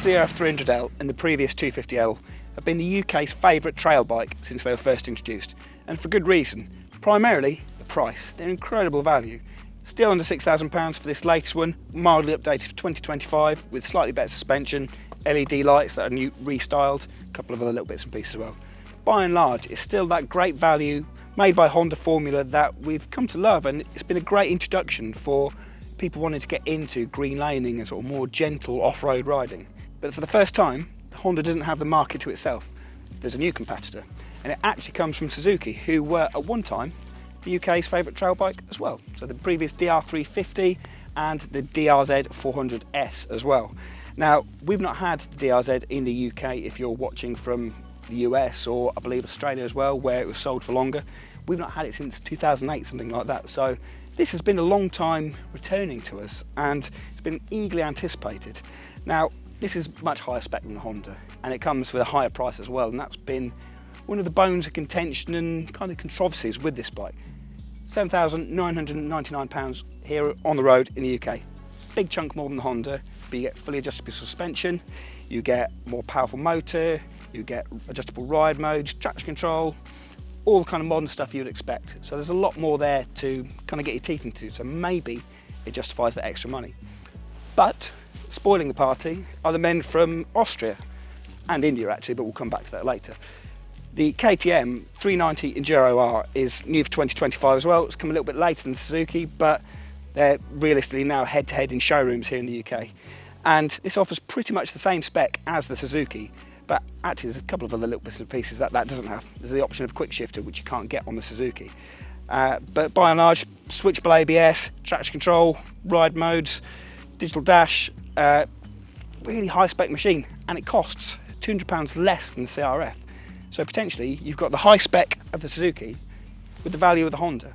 CRF300L and the previous 250L have been the UK's favourite trail bike since they were first introduced, and for good reason. Primarily the price. They're incredible value. Still under £6,000 for this latest one, mildly updated for 2025 with slightly better suspension, LED lights that are new, restyled, a couple of other little bits and pieces as well. By and large, it's still that great value made by Honda formula that we've come to love, and it's been a great introduction for people wanting to get into green laning and sort of more gentle off-road riding. But for the first time, Honda doesn't have the market to itself. There's a new competitor, and it actually comes from Suzuki, who were at one time the UK's favourite trail bike as well. So the previous DR350 and the DR-Z400S as well. Now, we've not had the DRZ in the UK if you're watching from the US or I believe Australia as well, where it was sold for longer. We've not had it since 2008, something like that. So this has been a long time returning to us, and it's been eagerly anticipated. Now, this is much higher spec than the Honda, and it comes with a higher price as well, and that's been one of the bones of contention and kind of controversies with this bike. £7,999 here on the road in the UK. Big chunk more than the Honda, but you get fully adjustable suspension, you get more powerful motor, you get adjustable ride modes, traction control, all the kind of modern stuff you'd expect. So there's a lot more there to kind of get your teeth into, so maybe it justifies the extra money. But spoiling the party are the men from Austria and India actually, but we'll come back to that later. The KTM 390 Enduro R is new for 2025 as well. It's come a little bit later than the Suzuki, but they're realistically now head-to-head in showrooms here in the UK. And this offers pretty much the same spec as the Suzuki, but actually there's a couple of other little bits and pieces that doesn't have. There's the option of quick shifter, which you can't get on the Suzuki. But by and large, switchable ABS, traction control, ride modes, digital dash, really high spec machine, and it costs £200 less than the CRF. So potentially you've got the high spec of the Suzuki with the value of the Honda.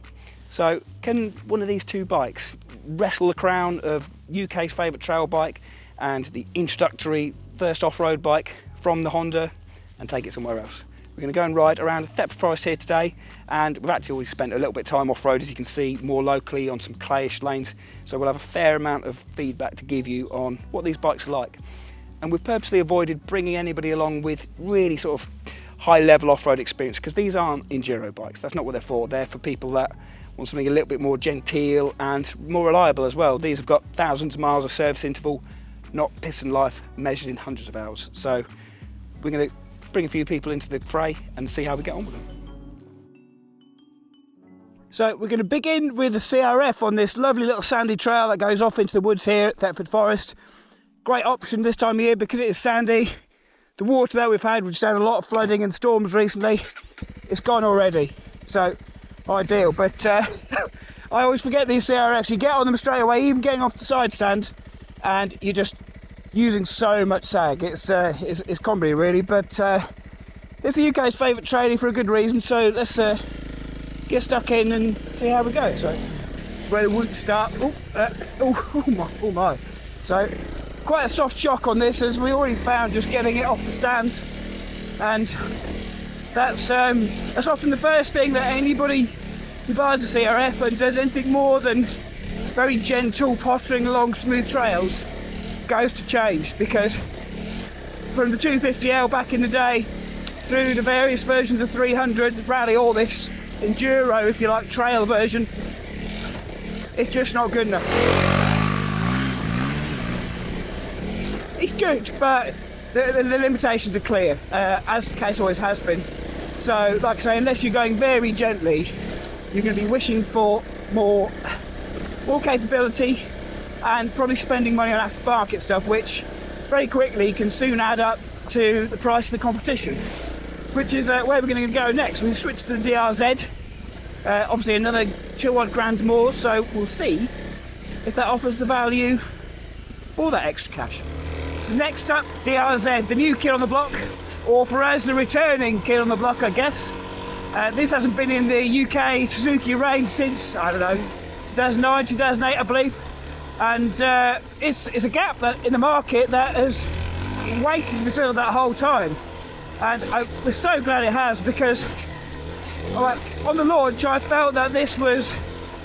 So can one of these two bikes wrestle the crown of UK's favourite trail bike and the introductory first off-road bike from the Honda and take it somewhere else? We're going to go and ride around Thetford Forest here today, and we've actually already spent a little bit of time off-road, as you can see, more locally on some clayish lanes, so we'll have a fair amount of feedback to give you on what these bikes are like. And we've purposely avoided bringing anybody along with really sort of high-level off-road experience, because these aren't enduro bikes. That's not what they're for. They're for people that want something a little bit more genteel and more reliable as well. These have got thousands of miles of service interval, not piss and life measured in hundreds of hours. So we're going to bring a few people into the fray and see how we get on with them. So we're going to begin with the CRF on this lovely little sandy trail that goes off into the woods here at Thetford Forest. Great option this time of year because it is sandy. The water that we've had, we've just had a lot of flooding and storms recently, it's gone already, so ideal. But I always forget these CRFs, you get on them straight away, even getting off the side stand, and you're just using so much sag. It's comedy really, but it's the UK's favourite tradie for a good reason, so let's get stuck in and see how we go. So this is where the whoops start. Oh my. So quite a soft shock on this, as we already found just getting it off the stand, and that's often the first thing that anybody who buys a CRF and does anything more than very gentle pottering along smooth trails goes to change. Because from the 250L back in the day through the various versions of 300 rally, all this enduro, if you like, trail version, it's just not good enough. It's good, but the limitations are clear, as the case always has been. So, like I say, unless you're going very gently, you're going to be wishing for more capability and probably spending money on aftermarket stuff, which very quickly can soon add up to the price of the competition, which is where we're going to go next. We'll switch to the DRZ, obviously another 2 odd grand more, so we'll see if that offers the value for that extra cash. So next up, DR-Z, the new kid on the block, or for us, the returning kid on the block, I guess. This hasn't been in the UK Suzuki range since, I don't know, 2009, 2008, I believe. And it's a gap that in the market that has waited to be filled that whole time. And we're so glad it has, because on the launch I felt that this was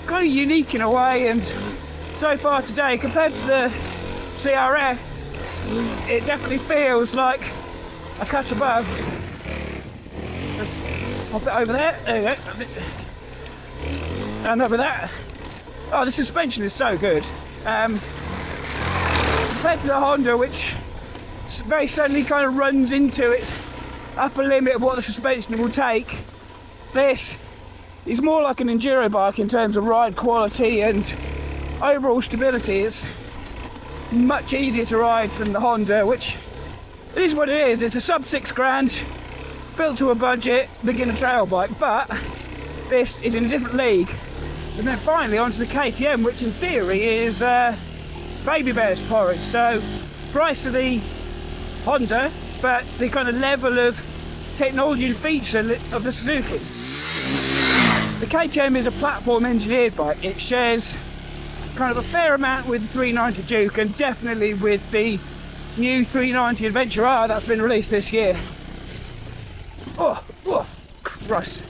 kind of unique in a way, and so far today, compared to the CRF, it definitely feels like a cut above. Let's pop it over there. There we go. That's it. And over that. Oh, the suspension is so good. Compared to the Honda, which very suddenly kind of runs into its upper limit of what the suspension will take, this is more like an enduro bike in terms of ride quality and overall stability. It's much easier to ride than the Honda, which it is what it is. It's a sub £6,000, built to a budget, beginner trail bike, but this is in a different league. So then finally onto the KTM, which in theory is baby bear's porridge. So price of the Honda, but the kind of level of technology and feature of the Suzuki. The KTM is a platform engineered bike. It shares kind of a fair amount with the 390 Duke and definitely with the new 390 Adventure R that's been released this year. Oh, Christ.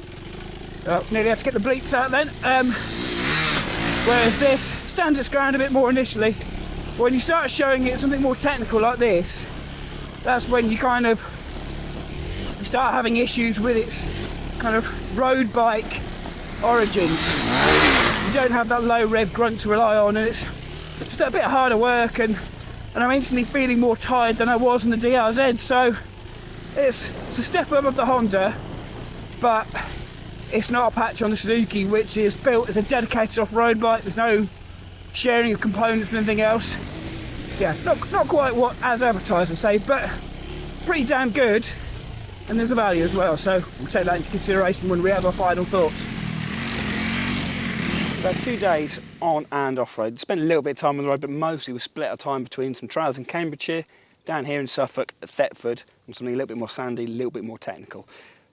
Oh, nearly had to get the bleeps out then. Whereas this stands its ground a bit more initially. When you start showing it something more technical like this, that's when you kind of start having issues with its kind of road bike origins. You don't have that low rev grunt to rely on, and it's just a bit harder work, and I'm instantly feeling more tired than I was in the DR-Z. So it's a step above the Honda, but it's not a patch on the Suzuki, which is built as a dedicated off-road bike. There's no sharing of components and anything else. Yeah, not quite what as advertisers say, but pretty damn good. And there's the value as well, so we'll take that into consideration when we have our final thoughts. About 2 days on and off-road. Spent a little bit of time on the road, but mostly we split our time between some trails in Cambridgeshire, down here in Suffolk at Thetford, and something a little bit more sandy, a little bit more technical.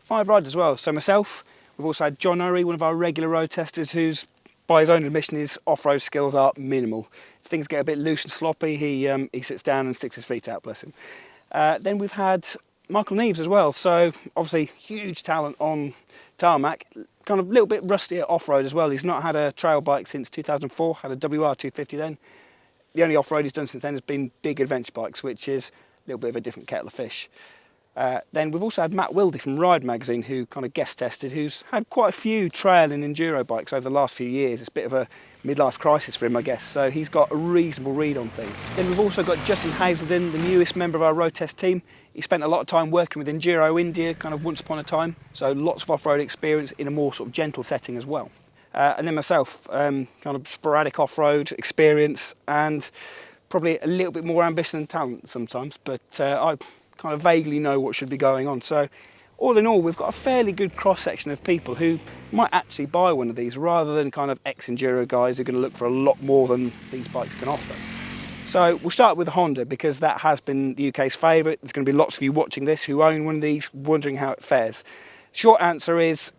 5 rides as well. So myself, we've also had John Urry, one of our regular road testers, who's, by his own admission, his off-road skills are minimal. If things get a bit loose and sloppy, he sits down and sticks his feet out, bless him. Then we've had Michael Neves as well, so obviously huge talent on tarmac, kind of a little bit rusty at off-road as well. He's not had a trail bike since 2004, had a WR250 then. The only off-road he's done since then has been big adventure bikes, which is a little bit of a different kettle of fish. Then we've also had Matt Wildy from Ride Magazine, who kind of guest tested, who's had quite a few trail and enduro bikes over the last few years. It's a bit of a midlife crisis for him, I guess, so he's got a reasonable read on things. Then we've also got Justin Hazelden, the newest member of our road test team. He spent a lot of time working with Enduro India, kind of once upon a time, so lots of off-road experience in a more sort of gentle setting as well. And then myself, kind of sporadic off-road experience and probably a little bit more ambition than talent sometimes, but I kind of vaguely know what should be going on. So all in all, we've got a fairly good cross-section of people who might actually buy one of these rather than kind of ex-enduro guys who are going to look for a lot more than these bikes can offer. So we'll start with the Honda because that has been the UK's favourite. There's going to be lots of you watching this who own one of these wondering how it fares. Short answer is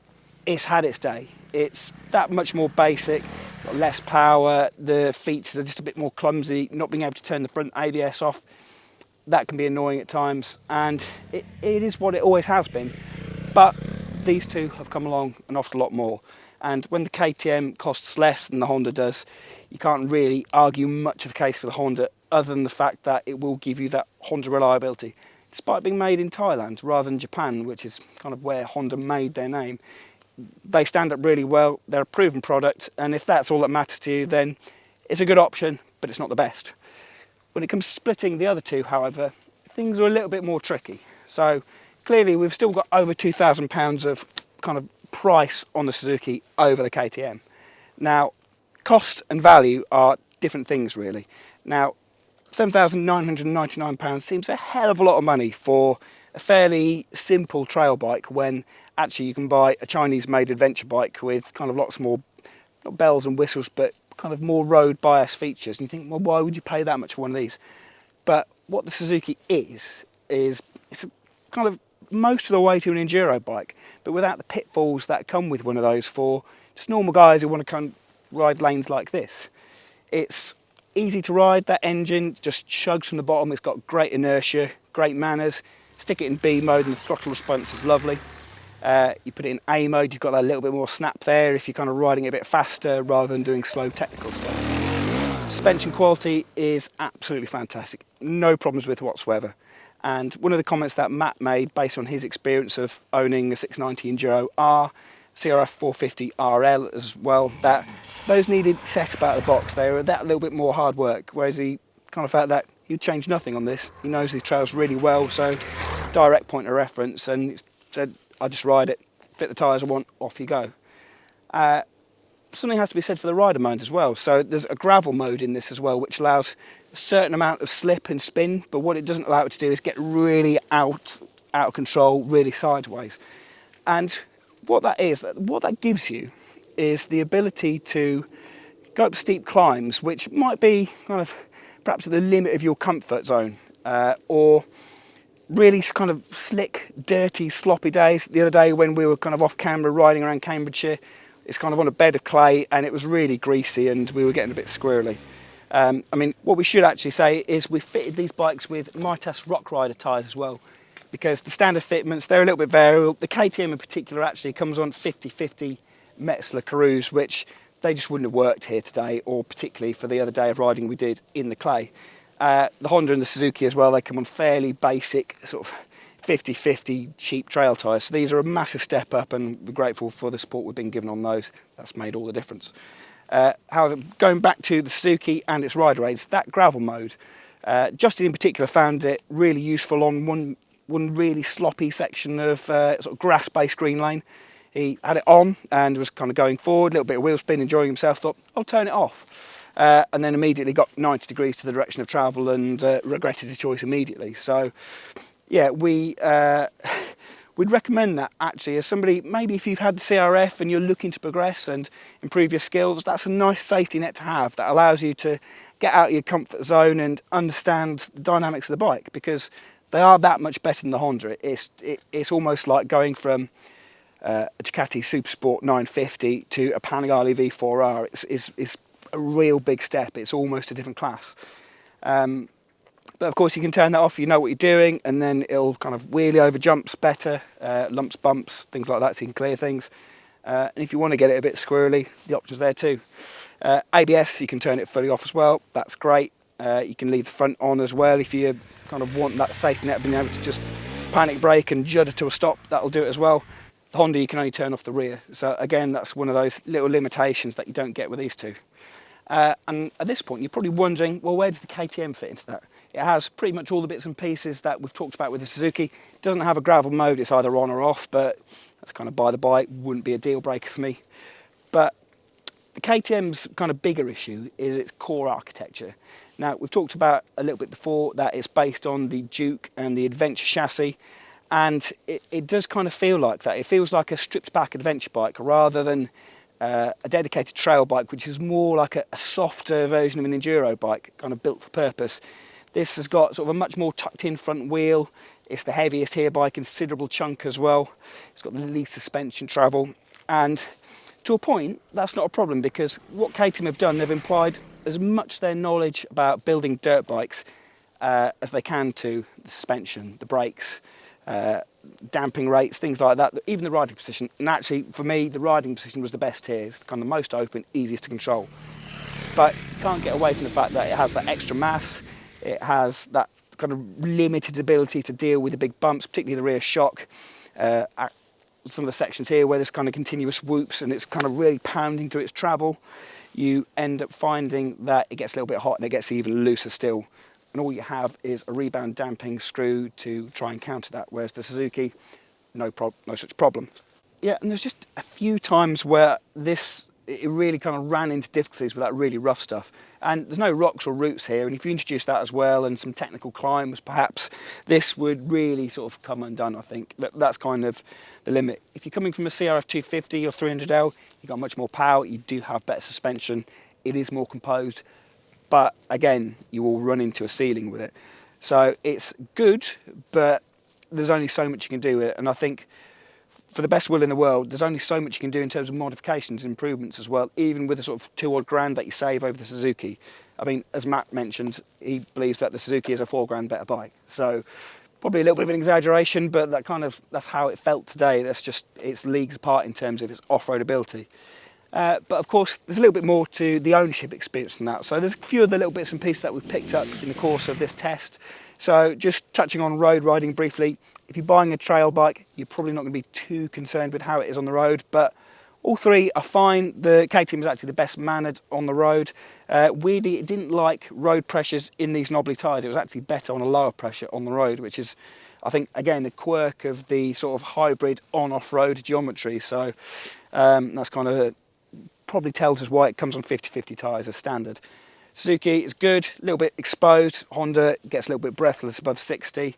it's had its day. It's that much more basic, got less power, the features are just a bit more clumsy, not being able to turn the front ABS off. That can be annoying at times, and it is what it always has been. But these two have come along and offered a lot more. And when the KTM costs less than the Honda does, you can't really argue much of a case for the Honda other than the fact that it will give you that Honda reliability. Despite being made in Thailand rather than Japan, which is kind of where Honda made their name, they stand up really well. They're a proven product, and if that's all that matters to you, then it's a good option, but it's not the best. When it comes to splitting the other two, however, things are a little bit more tricky. So clearly we've still got over £2,000 of kind of price on the Suzuki over the KTM. Now, cost and value are different things really. Now, £7,999 seems a hell of a lot of money for a fairly simple trail bike when actually you can buy a Chinese-made adventure bike with kind of lots more, not bells and whistles, but kind of more road bias features. And you think, well, why would you pay that much for one of these? But what the Suzuki is it's a kind of most of the way to an enduro bike, but without the pitfalls that come with one of those for just normal guys who want to come ride lanes like this. It's easy to ride. That engine just chugs from the bottom. It's got great inertia, great manners. Stick it in B mode and the throttle response is lovely. You put it in A mode, you've got that little bit more snap there if you're kind of riding it a bit faster rather than doing slow technical stuff. Suspension quality is absolutely fantastic, no problems with whatsoever. And one of the comments that Matt made based on his experience of owning a 690 Enduro R, CRF300L as well, that those needed set about the box. They were that little bit more hard work, whereas he kind of felt that he'd change nothing on this. He knows these trails really well, so direct point of reference, and he said, I just ride it, fit the tyres I want, off you go. Something has to be said for the rider mode as well. So there's a gravel mode in this as well, which allows a certain amount of slip and spin, but what it doesn't allow it to do is get really out of control, really sideways. And what that gives you is the ability to go up steep climbs, which might be kind of perhaps at the limit of your comfort zone, or really kind of slick, dirty, sloppy days. The other day when we were kind of off camera riding around Cambridgeshire, it's kind of on a bed of clay and it was really greasy and we were getting a bit squirrely. I mean, what we should actually say is we fitted these bikes with Mitas Rock Rider tyres as well, because the standard fitments, they're a little bit variable. The KTM in particular actually comes on 50/50 Metzler Carews, which they just wouldn't have worked here today, or particularly for the other day of riding we did in the clay. The Honda and the Suzuki as well, they come on fairly basic sort of 50/50 cheap trail tyres. So these are a massive step up, and we're grateful for the support we've been given on those. That's made all the difference. However, going back to the Suzuki and its rider aids, that gravel mode, Justin in particular found it really useful on one really sloppy section of sort of grass-based green lane. He had it on and was kind of going forward, a little bit of wheel spin, enjoying himself, thought, I'll turn it off. And then immediately got 90 degrees to the direction of travel and regretted his choice immediately. So yeah, we'd recommend that actually as somebody, maybe if you've had the CRF and you're looking to progress and improve your skills, that's a nice safety net to have that allows you to get out of your comfort zone and understand the dynamics of the bike, because they are that much better than the Honda. It's almost like going from a Ducati Supersport 950 to a Panigale V4R. It's a real big step. It's almost a different class. But of course you can turn that off, you know what you're doing, and then it'll kind of wheelie over jumps better, lumps, bumps, things like that, so you can clear things. And if you want to get it a bit squirrely, the option's there too. ABS, you can turn it fully off as well, that's great. You can leave the front on as well if you kind of want that safety net of being able to just panic brake and judder to a stop, that'll do it as well. The Honda, you can only turn off the rear. So again, that's one of those little limitations that you don't get with these two. And at this point, you're probably wondering, well, where does the KTM fit into that? It has pretty much all the bits and pieces that we've talked about with the Suzuki. It doesn't have a gravel mode, it's either on or off, but that's kind of by the by, wouldn't be a deal breaker for me. But the KTM's kind of bigger issue is its core architecture. Now, we've talked about a little bit before that it's based on the Duke and the Adventure chassis, and it does kind of feel like that. It feels like a stripped back adventure bike rather than a dedicated trail bike, which is more like a softer version of an enduro bike, kind of built for purpose. This has got sort of a much more tucked in front wheel. It's the heaviest here by a considerable chunk as well. It's got the least suspension travel, and to a point that's not a problem, because what KTM have done, they've implied as much their knowledge about building dirt bikes as they can to the suspension, the brakes, damping rates, things like that, even the riding position. And actually for me the riding position was the best here. It's kind of the most open, easiest to control, but you can't get away from the fact that it has that extra mass. It has that kind of limited ability to deal with the big bumps, particularly the rear shock. At some of the sections here where there's kind of continuous whoops and it's kind of really pounding through its travel, you end up finding that it gets a little bit hot and it gets even looser still. And all you have is a rebound damping screw to try and counter that, whereas the Suzuki, no such problem. Yeah, and there's just a few times where it really kind of ran into difficulties with that really rough stuff. And there's no rocks or roots here, and if you introduce that as well and some technical climbs, perhaps this would really sort of come undone, I think. That's kind of the limit. If you're coming from a CRF250 or 300L, you've got much more power, you do have better suspension, it is more composed, but again, you will run into a ceiling with it. So it's good, but there's only so much you can do with it, and I think for the best will in the world, there's only so much you can do in terms of modifications and improvements as well, even with the sort of $2 that you save over the Suzuki. I mean, as Matt mentioned, he believes that the Suzuki is a $4 better bike. So probably a little bit of an exaggeration, but that's how it felt today. It's leagues apart in terms of its off-road ability. But of course, there's a little bit more to the ownership experience than that. So there's a few of the little bits and pieces that we've picked up in the course of this test. So just touching on road riding briefly, if you're buying a trail bike, you're probably not going to be too concerned with how it is on the road, but all three are fine. The KTM is actually the best mannered on the road. Weirdly, it didn't like road pressures in these knobbly tyres. It was actually better on a lower pressure on the road, which is, I think, again, a quirk of the sort of hybrid on-off-road geometry. So that's kind of probably tells us why it comes on 50/50 tyres as standard. Suzuki is good, a little bit exposed. Honda gets a little bit breathless above 60.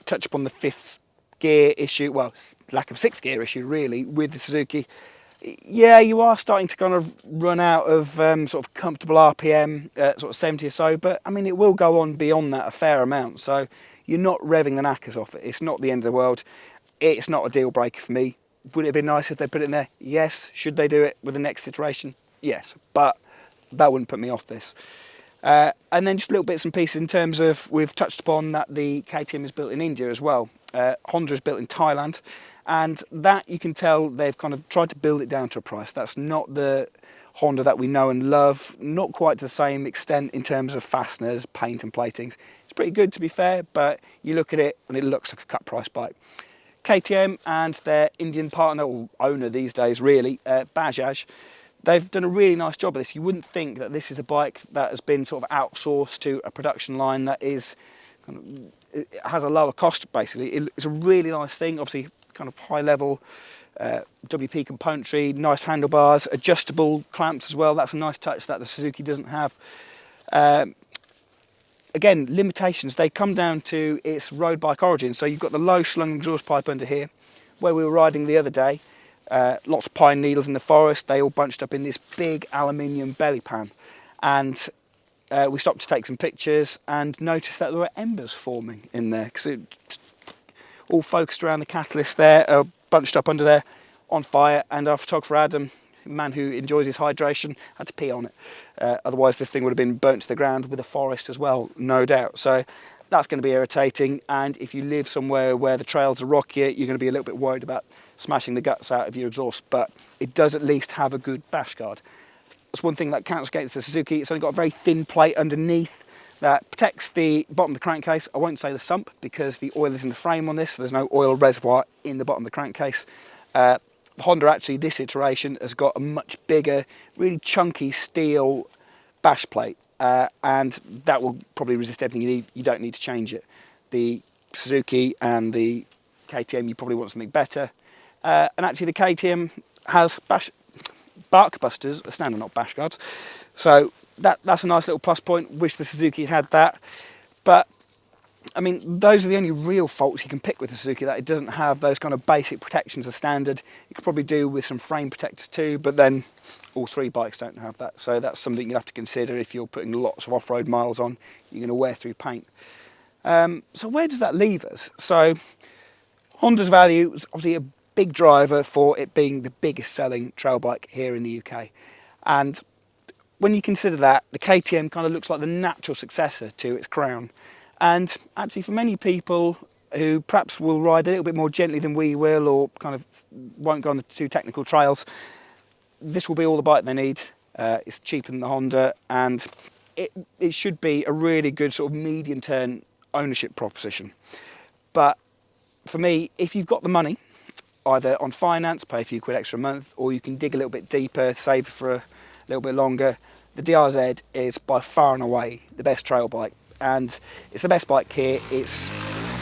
Touch upon the fifth gear issue, well, lack of sixth gear issue really with the Suzuki. Yeah, you are starting to kind of run out of sort of comfortable RPM, sort of 70 or so, but I mean, it will go on beyond that a fair amount. So you're not revving the knackers off it. It's not the end of the world. It's not a deal breaker for me. Would it have been nice if they put it in there? Yes. Should they do it with the next iteration? Yes. But that wouldn't put me off this. And then just little bits and pieces in terms of, we've touched upon that the KTM is built in India as well. Honda is built in Thailand. And that you can tell they've kind of tried to build it down to a price. That's not the Honda that we know and love. Not quite to the same extent in terms of fasteners, paint and platings. It's pretty good to be fair, but you look at it and it looks like a cut price bike. KTM and their Indian partner, or owner these days really, Bajaj, they've done a really nice job of this. You wouldn't think that this is a bike that has been sort of outsourced to a production line that is, it has a lower cost basically. It's a really nice thing, obviously kind of high level WP componentry, nice handlebars, adjustable clamps as well. That's a nice touch that the Suzuki doesn't have. Again, limitations, they come down to its road bike origin. So you've got the low slung exhaust pipe under here. Where we were riding the other day, lots of pine needles in the forest, they all bunched up in this big aluminium belly pan. And we stopped to take some pictures and noticed that there were embers forming in there, because it all focused around the catalyst there, bunched up under there on fire, and our photographer Adam, a man who enjoys his hydration, had to pee on it. Otherwise this thing would have been burnt to the ground with a forest as well, no doubt. So that's going to be irritating, and if you live somewhere where the trails are rockier, you're going to be a little bit worried about smashing the guts out of your exhaust, but it does at least have a good bash guard. That's one thing that counts against the Suzuki. It's only got a very thin plate underneath that protects the bottom of the crankcase. I won't say the sump because the oil is in the frame on this, so there's no oil reservoir in the bottom of the crankcase. Honda actually, this iteration, has got a much bigger, really chunky steel bash plate, and that will probably resist everything you need. You don't need to change it. The Suzuki and the KTM, you probably want something better. And actually the KTM has bark busters, the standard, not bash guards. So that's a nice little plus point. Wish the Suzuki had that. But I mean, those are the only real faults you can pick with the Suzuki, that it doesn't have those kind of basic protections as standard. You could probably do with some frame protectors too, but then all three bikes don't have that. So that's something you have to consider if you're putting lots of off-road miles on. You're going to wear through paint. So where does that leave us? So Honda's value is obviously a big driver for it being the biggest selling trail bike here in the UK. And when you consider that, the KTM kind of looks like the natural successor to its crown. And actually for many people who perhaps will ride a little bit more gently than we will, or kind of won't go on the too technical trails, this will be all the bike they need. It's cheaper than the Honda, and it should be a really good sort of medium-term ownership proposition. But for me, if you've got the money, either on finance, pay a few quid extra a month, or you can dig a little bit deeper, save for a little bit longer, the DR-Z is by far and away the best trail bike. And it's the best bike here. It's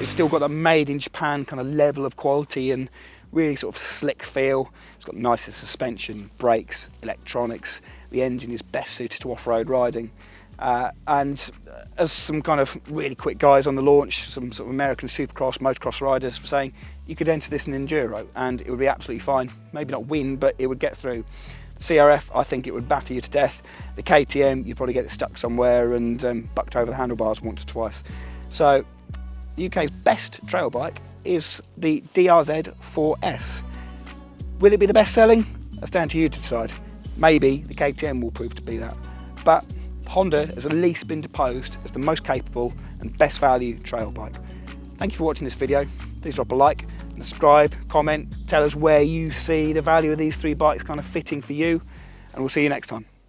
still got that made in Japan kind of level of quality and really sort of slick feel. It's got nicer suspension, brakes, electronics. The engine is best suited to off-road riding. And as some kind of really quick guys on the launch, some sort of American supercross, motocross riders were saying, you could enter this in Enduro and it would be absolutely fine. Maybe not win, but it would get through. CRF, I think it would batter you to death. The KTM, you'd probably get it stuck somewhere and bucked over the handlebars once or twice. So, the UK's best trail bike is the DR-Z4S. Will it be the best selling? That's down to you to decide. Maybe the KTM will prove to be that. But Honda has at least been deposed as the most capable and best value trail bike. Thank you for watching this video. Please drop a like and subscribe, comment, tell us where you see the value of these three bikes kind of fitting for you, and we'll see you next time.